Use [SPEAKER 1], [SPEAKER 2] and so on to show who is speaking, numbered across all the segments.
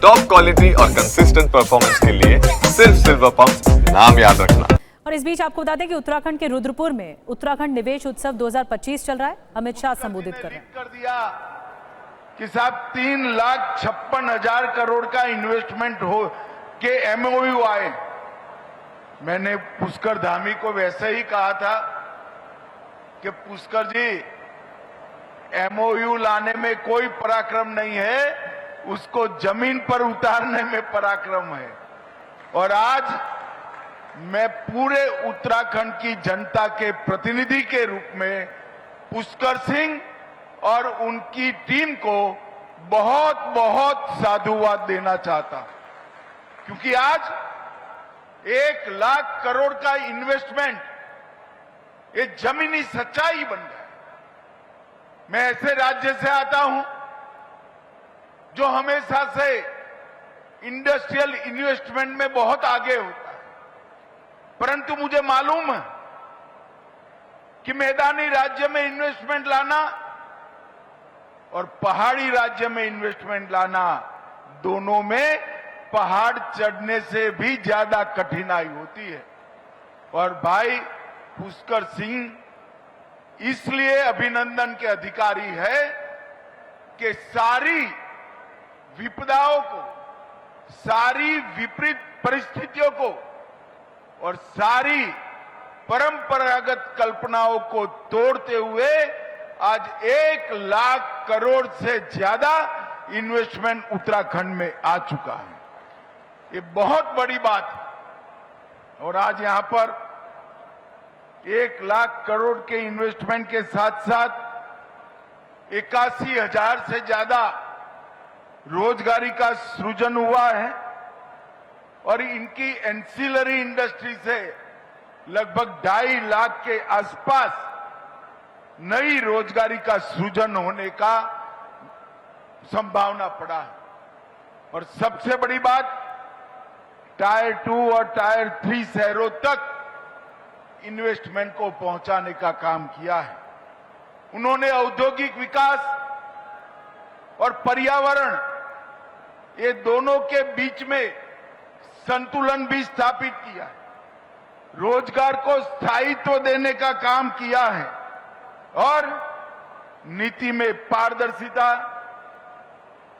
[SPEAKER 1] Top quality और consistent performance के लिए सिर्फ सिल्वर पंप्स, नाम याद रखना।
[SPEAKER 2] और इस बीच आपको बता दें कि उत्तराखंड के रुद्रपुर में उत्तराखंड निवेश उत्सव 2025 चल रहा है। अमित शाह संबोधित कर रहे हैं।
[SPEAKER 3] कर दिया कि साहब 3,56,000 करोड़ का इन्वेस्टमेंट हो के एमओयू आए। मैंने पुष्कर धामी को वैसे ही कहा था कि पुष्कर जी, एमओयू लाने में कोई पराक्रम नहीं है, उसको जमीन पर उतारने में पराक्रम है। और आज मैं पूरे उत्तराखंड की जनता के प्रतिनिधि के रूप में पुष्कर सिंह और उनकी टीम को बहुत बहुत साधुवाद देना चाहता हूं, क्योंकि आज 1 लाख करोड़ का इन्वेस्टमेंट ये जमीनी सच्चाई बन गया। मैं ऐसे राज्य से आता हूं जो हमेशा से इंडस्ट्रियल इन्वेस्टमेंट में बहुत आगे होता है, परंतु मुझे मालूम है कि मैदानी राज्य में इन्वेस्टमेंट लाना और पहाड़ी राज्य में इन्वेस्टमेंट लाना, दोनों में पहाड़ चढ़ने से भी ज्यादा कठिनाई होती है। और भाई पुष्कर सिंह इसलिए अभिनंदन के अधिकारी है कि सारी विपदाओं को, सारी विपरीत परिस्थितियों को और सारी परंपरागत कल्पनाओं को तोड़ते हुए आज 1 लाख करोड़ से ज्यादा इन्वेस्टमेंट उत्तराखंड में आ चुका है। ये बहुत बड़ी बात है। और आज यहां पर 1 लाख करोड़ के इन्वेस्टमेंट के साथ साथ 81,000 से ज्यादा रोजगारी का सृजन हुआ है और इनकी एंसिलरी इंडस्ट्री से लगभग 2.5 लाख के आसपास नई रोजगारी का सृजन होने का संभावना पड़ा है। और सबसे बड़ी बात, टायर 2 और टायर 3 शहरों तक इन्वेस्टमेंट को पहुंचाने का काम किया है। उन्होंने औद्योगिक विकास और पर्यावरण, ये दोनों के बीच में संतुलन भी स्थापित किया है। रोजगार को स्थायित्व देने का काम किया है और नीति में पारदर्शिता,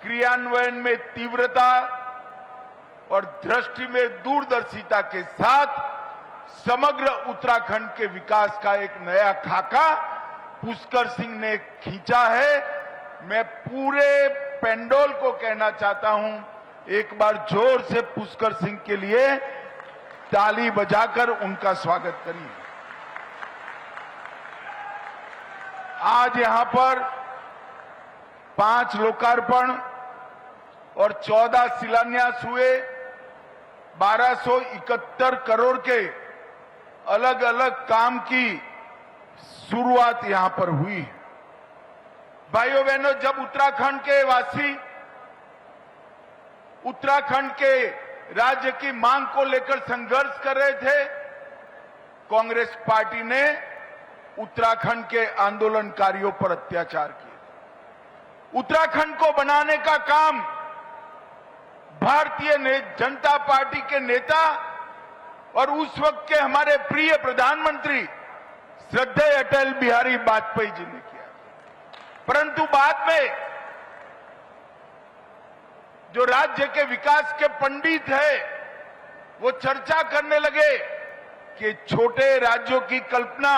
[SPEAKER 3] क्रियान्वयन में तीव्रता और दृष्टि में दूरदर्शिता के साथ समग्र उत्तराखंड के विकास का एक नया खाका पुष्कर सिंह ने खींचा है। मैं पूरे पेंडोल को कहना चाहता हूं, एक बार जोर से पुष्कर सिंह के लिए ताली बजाकर उनका स्वागत करिए। आज यहां पर 5 लोकार्पण और 14 शिलान्यास हुए। 1271 करोड़ के अलग अलग काम की शुरुआत यहां पर हुई। भाइयों बहनों, जब उत्तराखंड के वासी उत्तराखंड के राज्य की मांग को लेकर संघर्ष कर रहे थे, कांग्रेस पार्टी ने उत्तराखंड के आंदोलनकारियों पर अत्याचार किए। उत्तराखंड को बनाने का काम भारतीय जनता पार्टी के नेता और उस वक्त के हमारे प्रिय प्रधानमंत्री श्रद्धेय अटल बिहारी वाजपेयी जी ने किया। परंतु बाद में जो राज्य के विकास के पंडित है, वो चर्चा करने लगे कि छोटे राज्यों की कल्पना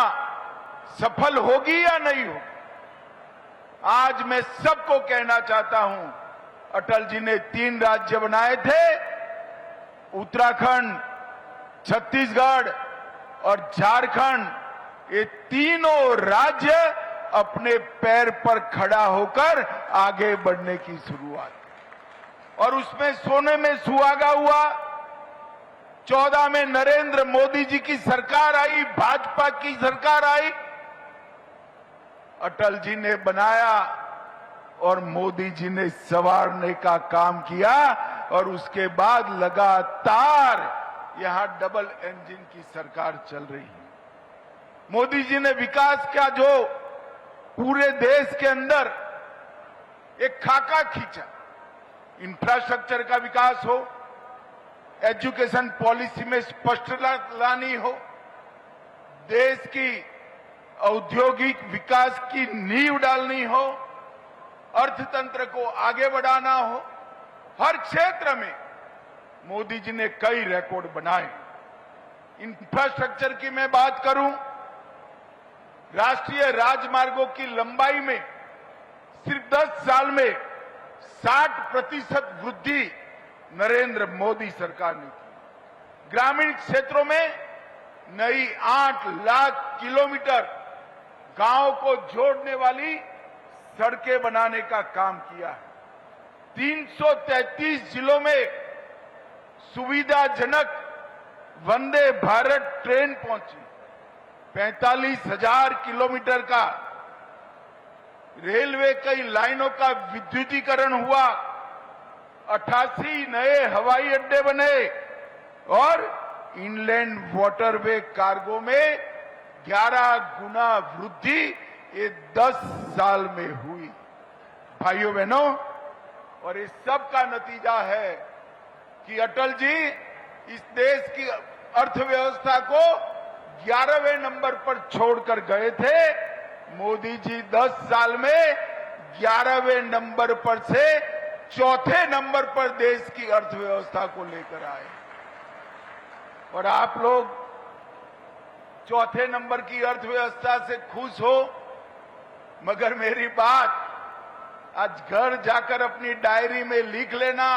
[SPEAKER 3] सफल होगी या नहीं होगी। आज मैं सबको कहना चाहता हूं, अटल जी ने 3 राज्य बनाए थे, उत्तराखंड, छत्तीसगढ़ और झारखंड। ये तीनों राज्य अपने पैर पर खड़ा होकर आगे बढ़ने की शुरुआत, और उसमें सोने में सुहागा हुआ। 14 में नरेंद्र मोदी जी की सरकार आई, भाजपा की सरकार आई, अटल जी ने बनाया और मोदी जी ने संवारने का काम किया। और उसके बाद लगातार यहां डबल इंजन की सरकार चल रही है। मोदी जी ने विकास का जो पूरे देश के अंदर एक खाका खींचा, इंफ्रास्ट्रक्चर का विकास हो, एजुकेशन पॉलिसी में स्पष्टता लानी हो, देश की औद्योगिक विकास की नींव डालनी हो, अर्थतंत्र को आगे बढ़ाना हो, हर क्षेत्र में मोदी जी ने कई रिकॉर्ड बनाए। इंफ्रास्ट्रक्चर की मैं बात करूं, राष्ट्रीय राजमार्गों की लंबाई में सिर्फ 10 साल में 60% वृद्धि नरेंद्र मोदी सरकार ने की। ग्रामीण क्षेत्रों में नई 8 लाख किलोमीटर गांव को जोड़ने वाली सड़कें बनाने का काम किया है। 333 जिलों में सुविधाजनक वंदे भारत ट्रेन पहुंची। 45,000 किलोमीटर का रेलवे कई लाइनों का विद्युतीकरण हुआ। 88 नए हवाई अड्डे बने और इनलैंड वाटरवे कार्गो में 11 गुना वृद्धि ये 10 साल में हुई। भाइयों बहनों, और इस सब का नतीजा है कि अटल जी इस देश की अर्थव्यवस्था को 11वें नंबर पर छोड़कर गए थे। मोदी जी 10 साल में 11वें नंबर पर से 4थे नंबर पर देश की अर्थव्यवस्था को लेकर आए। और आप लोग 4थे नंबर की अर्थव्यवस्था से खुश हो, मगर मेरी बात आज घर जाकर अपनी डायरी में लिख लेना,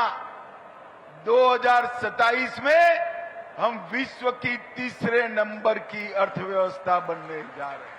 [SPEAKER 3] 2027 में हम विश्व की 3रे नंबर की अर्थव्यवस्था बनने जा रहे हैं।